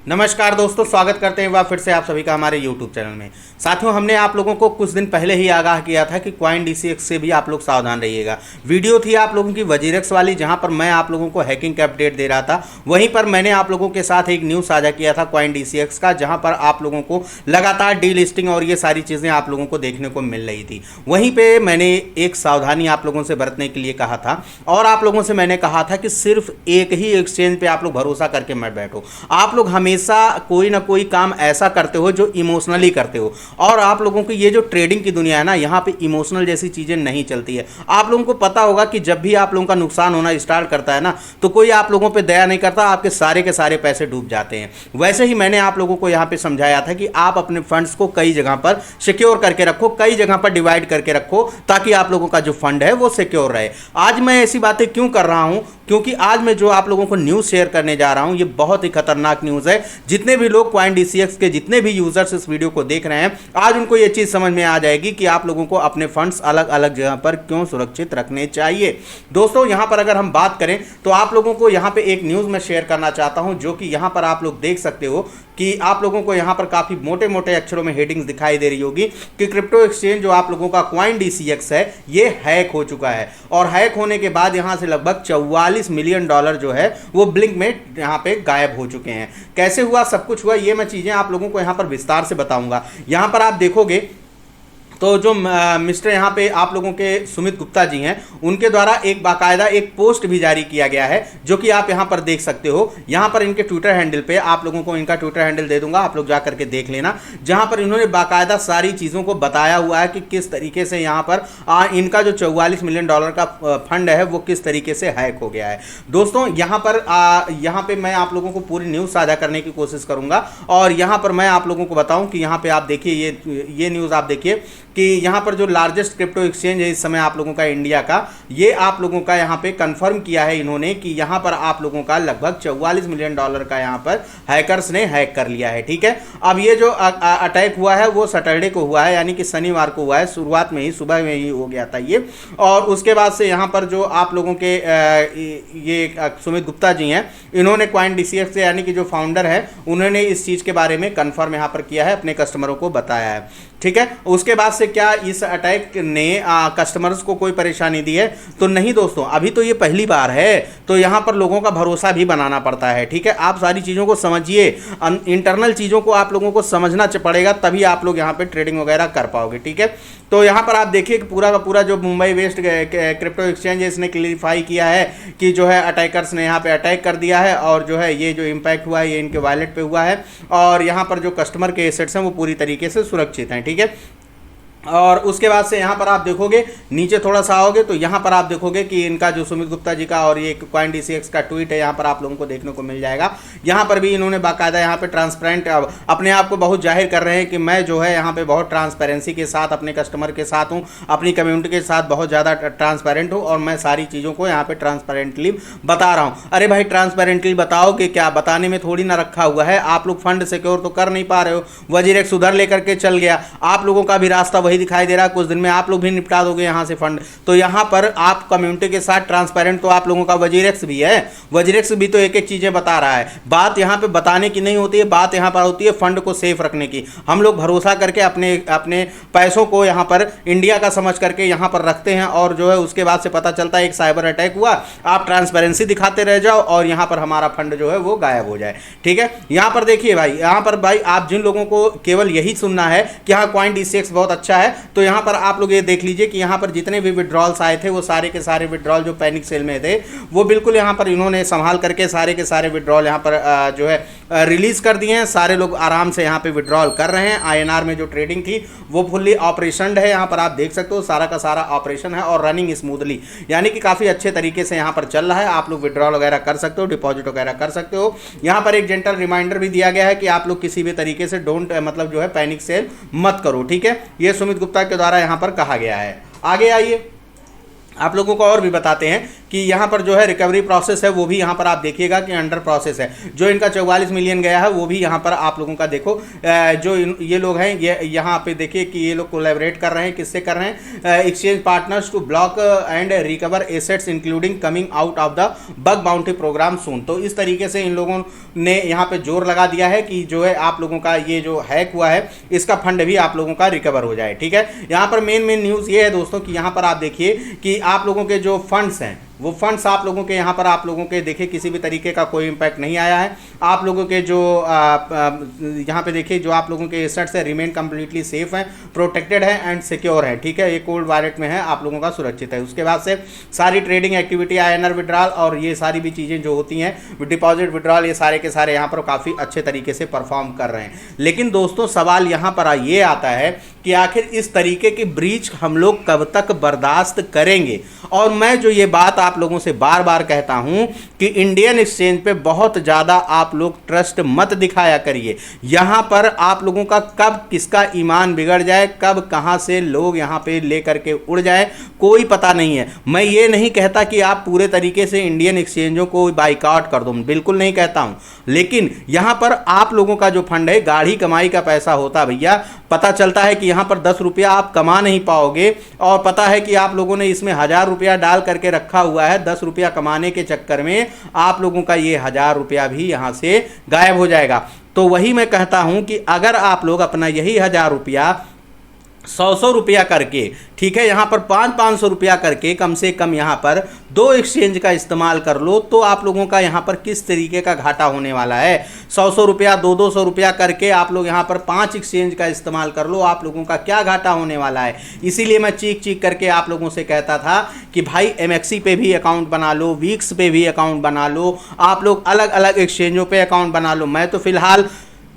नमस्कार दोस्तों, स्वागत करते हैं एक बार फिर से आप सभी का हमारे YouTube चैनल में। साथियों, हमने आप लोगों को कुछ दिन पहले ही आगाह किया था कि कॉइन DCX से भी आप लोग सावधान रहिएगा। वीडियो थी आप लोगों की वजीरेक्स वाली, जहां पर मैं आप लोगों को हैकिंग का अपडेट दे रहा था। वहीं पर मैंने आप लोगों के साथ एक न्यूज़ साझा किया था कॉइन DCX का, जहां पर आप लोगों को लगातार डीलिस्टिंग और ये सारी चीज़ें आप लोगों को देखने को मिल रही थी। वहीं पर मैंने एक सावधानी आप लोगों से बरतने के लिए कहा था और आप लोगों से मैंने कहा था कि सिर्फ एक ही एक्सचेंज पर आप लोग भरोसा करके मत बैठो। आप लोग हमेशा कोई ना कोई काम ऐसा करते हो जो इमोशनली करते हो, और आप लोगों की ये जो ट्रेडिंग की दुनिया है ना, यहाँ पे इमोशनल जैसी चीज़ें नहीं चलती है। आप लोगों को पता होगा कि जब भी आप लोगों का नुकसान होना स्टार्ट करता है ना, तो कोई आप लोगों पे दया नहीं करता, आपके सारे के सारे पैसे डूब जाते हैं। वैसे ही मैंने आप लोगों को यहाँ पे समझाया था कि आप अपने फंड्स को कई जगह पर सिक्योर करके रखो, कई जगह पर डिवाइड करके रखो, ताकि आप लोगों का जो फंड है वो सिक्योर रहे। आज मैं ऐसी बातें क्यों कर रहा हूँ? क्योंकि आज मैं जो आप लोगों को न्यूज़ शेयर करने जा रहा हूँ, ये बहुत ही खतरनाक न्यूज़ है। जितने भी लोग कॉइन DCX के जितने भी यूजर्स इस वीडियो को देख रहे हैं, आज उनको ये चीज़ समझ में आ जाएगी कि आप लोगों को अपने फंड्स अलग अलग जगह पर क्यों सुरक्षित रखने चाहिए। दोस्तों, यहाँ पर अगर हम बात करें तो आप लोगों को यहाँ पे एक न्यूज़ मैं शेयर करना चाहता हूँ, जो कि यहाँ पर आप लोग देख सकते हो कि आप लोगों को यहाँ पर काफ़ी मोटे मोटे अक्षरों में हेडिंग्स दिखाई दे रही होगी कि क्रिप्टो एक्सचेंज जो आप लोगों का कॉइन DCX है, ये हैक हो चुका है। और हैक होने के बाद यहाँ से लगभग $44 मिलियन जो है वो ब्लिंक में यहाँ पे गायब हो चुके हैं। कैसे हुआ, सब कुछ हुआ, ये मैं चीज़ें आप लोगों को यहाँ पर विस्तार से बताऊंगा। यहाँ पर आप देखोगे तो जो मिस्टर यहाँ पे आप लोगों के सुमित गुप्ता जी हैं, उनके द्वारा एक बाकायदा एक पोस्ट भी जारी किया गया है, जो कि आप यहाँ पर देख सकते हो। यहाँ पर इनके ट्विटर हैंडल पे आप लोगों को इनका ट्विटर हैंडल दे दूंगा, आप लोग जा करके देख लेना, जहाँ पर इन्होंने बाकायदा सारी चीज़ों को बताया हुआ है कि किस तरीके से यहाँ पर इनका जो $44 मिलियन का फंड है वो किस तरीके से हैक हो गया है। दोस्तों, यहाँ पर मैं आप लोगों को पूरी न्यूज़ साझा करने की कोशिश करूँगा, और यहाँ पर मैं आप लोगों को बताऊँ कि यहाँ पर आप देखिए, ये न्यूज़ आप देखिए कि यहाँ पर जो लार्जेस्ट क्रिप्टो एक्सचेंज है इस समय आप लोगों का इंडिया का, ये आप लोगों का यहाँ पे कंफर्म किया है इन्होंने कि यहाँ पर आप लोगों का लगभग $44 मिलियन का यहाँ पर हैकर्स ने हैक कर लिया है। ठीक है, अब ये जो अटैक हुआ है वो सैटरडे को हुआ है, यानी कि शनिवार को हुआ है। शुरुआत में ही सुबह में ही हो गया था ये, और उसके बाद से यहाँ पर जो आप लोगों के ये सुमित गुप्ता जी हैं, इन्होंने कॉइन DCX से, यानी कि जो फाउंडर है, उन्होंने इस चीज़ के बारे में कंफर्म यहाँ पर किया है, अपने कस्टमरों को बताया है। ठीक है, उसके बाद से क्या इस अटैक ने कस्टमर्स को कोई परेशानी दी है? तो नहीं दोस्तों, अभी तो ये पहली बार है, तो यहाँ पर लोगों का भरोसा भी बनाना पड़ता है। ठीक है, आप सारी चीज़ों को समझिए, इंटरनल चीज़ों को आप लोगों को समझना पड़ेगा, तभी आप लोग यहाँ पे ट्रेडिंग वगैरह कर पाओगे। ठीक है, तो यहाँ पर आप देखिए कि पूरा का पूरा जो मुंबई बेस्ड क्रिप्टो एक्सचेंज है, इसने क्लियरिफाई किया है कि जो है अटैकर्स ने यहाँ पे अटैक कर दिया है, और जो है ये जो इम्पैक्ट हुआ है ये इनके वॉलेट पे हुआ है, और यहाँ पर जो कस्टमर के एसेट्स हैं वो पूरी तरीके से सुरक्षित हैं। ठीक है, और उसके बाद से यहाँ पर आप देखोगे, नीचे थोड़ा सा आओगे तो यहाँ पर आप देखोगे कि इनका जो सुमित गुप्ता जी का और ये कॉइन DCX का ट्वीट है, यहाँ पर आप लोगों को देखने को मिल जाएगा। यहाँ पर भी इन्होंने बाकायदा यहाँ पे ट्रांसपेरेंट अपने आप को बहुत जाहिर कर रहे हैं कि मैं जो है यहाँ पे बहुत ट्रांसपेरेंसी के साथ अपने कस्टमर के साथ हूँ, अपनी कम्युनिटी के साथ बहुत ज़्यादा ट्रांसपेरेंट हूँ, और मैं सारी चीज़ों को यहाँ पर ट्रांसपेरेंटली बता रहा हूँ। अरे भाई, ट्रांसपेरेंटली बताओ कि क्या, बताने में थोड़ी ना रखा हुआ है। आप लोग फंड सिक्योर तो कर नहीं पा रहे हो, वजीरेक्स उधर लेकर के चल गया, आप लोगों का भी रास्ता वही दिखाई दे रहा है, कुछ दिन में आप लोग भी निपटा दोगे यहाँ से फंड। तो यहाँ पर आप कम्युनिटी के साथ ट्रांसपेरेंट तो आप लोगों का वजीरेक्स भी है, वजीरेक्स भी तो एक एक चीजें बता रहा है। बात यहाँ पे बताने की नहीं होती है, बात यहाँ पर होती है फंड को सेफ रखने की। हम लोग भरोसा करके अपने अपने पैसों को यहाँ पर इंडिया का समझ करके यहाँ पर रखते हैं, और जो है उसके बाद से पता चलता है एक साइबर अटैक हुआ, आप ट्रांसपेरेंसी दिखाते रह जाओ और यहाँ पर हमारा फंड जो है वो गायब हो जाए। ठीक है, यहाँ पर देखिए भाई, यहाँ पर भाई आप जिन लोगों को केवल यही सुनना है कि हाँ कॉइन DCX बहुत अच्छा है, तो यहाँ पर आप लोग ये देख लीजिए कि यहाँ पर जितने भी विड्रॉल्स आए थे वो सारे के सारे विड्रॉल जो पैनिक सेल में थे, वो बिल्कुल यहाँ पर इन्होंने संभाल करके सारे के सारे विड्रॉल यहाँ पर जो है रिलीज कर दिए हैं। सारे लोग आराम से यहाँ पे विड्रॉल कर रहे हैं। INR में जो ट्रेडिंग थी वो फुल्ली ऑपरेशन है, यहाँ पर आप देख सकते हो सारा का सारा ऑपरेशन है और रनिंग स्मूथली, यानी कि काफ़ी अच्छे तरीके से यहाँ पर चल रहा है। आप लोग विड्रॉल वगैरह कर सकते हो, डिपॉजिट वगैरह कर सकते हो। यहाँ पर एक जेंटल रिमाइंडर भी दिया गया है कि आप लोग किसी भी तरीके से डोंट मतलब जो है पैनिक सेल मत करो। ठीक है, ये सुमित गुप्ता के द्वारा यहाँ पर कहा गया है। आगे आइए, आप लोगों को और भी बताते हैं कि यहाँ पर जो है रिकवरी प्रोसेस है वो भी यहाँ पर आप देखिएगा कि अंडर प्रोसेस है। जो इनका 44 मिलियन गया है वो भी यहाँ पर आप लोगों का देखो जो ये लोग हैं ये यहाँ पे देखिए कि ये लोग कोलैबोरेट कर रहे हैं, किससे कर रहे हैं, exchange partners to block and recover assets including coming out of the bug bounty program soon. तो इस तरीके से इन लोगों ने यहाँ पे जोर लगा दिया है कि जो है आप लोगों का ये जो हैक हुआ है इसका फंड भी आप लोगों का रिकवर हो जाए। ठीक है, यहाँ पर मेन न्यूज़ ये है दोस्तों कि यहाँ पर आप देखिए कि आप लोगों के जो फंड्स हैं वो फंड्स आप लोगों के यहाँ पर आप लोगों के देखिए किसी भी तरीके का कोई इम्पैक्ट नहीं आया है। आप लोगों के जो यहाँ पे देखिए जो आप लोगों के एसेट्स है रिमेन कम्प्लीटली सेफ हैं, प्रोटेक्टेड है एंड सिक्योर है। ठीक है, ये कोल्ड वॉलेट में है, आप लोगों का सुरक्षित है। उसके बाद से सारी ट्रेडिंग एक्टिविटी, INR विड्रॉल और ये सारी भी चीज़ें जो होती हैं डिपॉजिट विड्रॉल, ये सारे के सारे यहाँ पर काफ़ी अच्छे तरीके से परफॉर्म कर रहे हैं। लेकिन दोस्तों सवाल यहाँ पर ये आता है कि आखिर इस तरीके की ब्रीच हम लोग कब तक बर्दाश्त करेंगे। और मैं जो ये बात आप लोगों से बार बार कहता हूं कि इंडियन एक्सचेंज पे बहुत ज़्यादा आप लोग ट्रस्ट मत दिखाया करिए। यहाँ पर आप लोगों का कब किसका ईमान बिगड़ जाए, कब कहाँ से लोग यहाँ पे ले करके उड़ जाए, कोई पता नहीं है। मैं ये नहीं कहता कि आप पूरे तरीके से इंडियन एक्सचेंजों को बाइकआउट कर दो, बिल्कुल नहीं कहता हूँ। लेकिन यहाँ पर आप लोगों का जो फंड है गाढ़ी कमाई का पैसा होता भैया। पता चलता है कि यहाँ पर 10 रुपया आप कमा नहीं पाओगे और पता है कि आप लोगों ने इसमें 1000 रुपया डाल करके रखा हुआ है। 10 रुपया कमाने के चक्कर में आप लोगों का ये 1000 रुपया भी यहाँ से गायब हो जाएगा। तो वही मैं कहता हूँ कि अगर आप लोग अपना यही 1000 रुपया 100 रुपया करके, ठीक है, यहाँ पर 500 रुपया करके कम से कम यहाँ पर 2 एक्सचेंज का इस्तेमाल कर लो तो आप लोगों का यहाँ पर किस तरीके का घाटा होने वाला है। 100 रुपया 200 रुपया करके आप लोग यहाँ पर 5 एक्सचेंज का इस्तेमाल कर लो, आप लोगों का क्या घाटा होने वाला है। इसीलिए मैं चीख चीख करके आप लोगों से कहता था कि भाई MXC पे भी अकाउंट बना लो, वीक्स पे भी अकाउंट बना लो, आप लोग अलग अलग एक्सचेंजों पे अकाउंट बना लो। मैं तो फिलहाल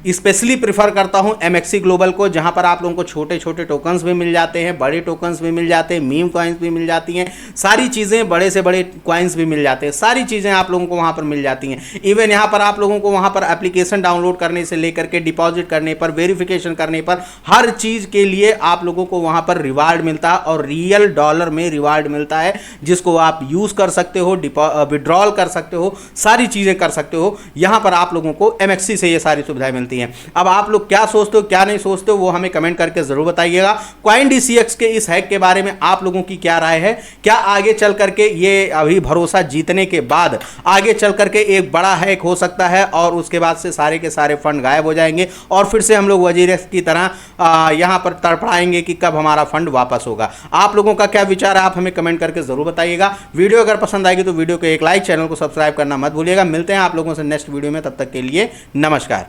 स्पेशली प्रिफर करता हूं MXC ग्लोबल को, जहां पर आप लोगों को छोटे छोटे टोकन्स भी मिल जाते हैं, बड़े टोकन्स भी मिल जाते हैं, मीम कॉइन्स भी मिल जाती हैं, सारी चीज़ें, बड़े से बड़े कॉइन्स भी मिल जाते हैं, सारी चीज़ें आप लोगों को वहां पर मिल जाती हैं। इवन यहां पर आप लोगों को वहां पर एप्लीकेशन डाउनलोड करने से लेकर के डिपॉजिट करने पर, वेरिफिकेशन करने पर, हर चीज़ के लिए आप लोगों को वहां पर रिवार्ड मिलता है और रियल डॉलर में रिवार्ड मिलता है, जिसको आप यूज़ कर सकते हो, विड्रॉल कर सकते हो, सारी चीज़ें कर सकते हो। यहाँ पर आप लोगों को MXC से ये सारी सुविधाएं मिलती हैं। अब आप लोग क्या सोचते हो क्या नहीं सोचते हो वो हमें कमेंट करके जरूर बताइएगा। CoinDCX के इस हैक के बारे में आप लोगों की क्या राय है? क्या आगे चल करके ये अभी भरोसा जीतने के बाद आगे चल करके एक बड़ा हैक हो सकता है और उसके बाद से सारे के सारे फंड गायब हो जाएंगे और फिर से हम लोग वजीरेक्स की तरह यहाँ पर तड़पड़ाएंगे कि कब हमारा फंड वापस होगा? आप लोगों का क्या विचार है आप हमें कमेंट करके जरूर बताइएगा। वीडियो अगर पसंद आएगी तो वीडियो को एक लाइक, चैनल को सब्सक्राइब करना मत भूलिएगा। मिलते हैं आप लोगों से नेक्स्ट वीडियो में, तब तक के लिए नमस्कार।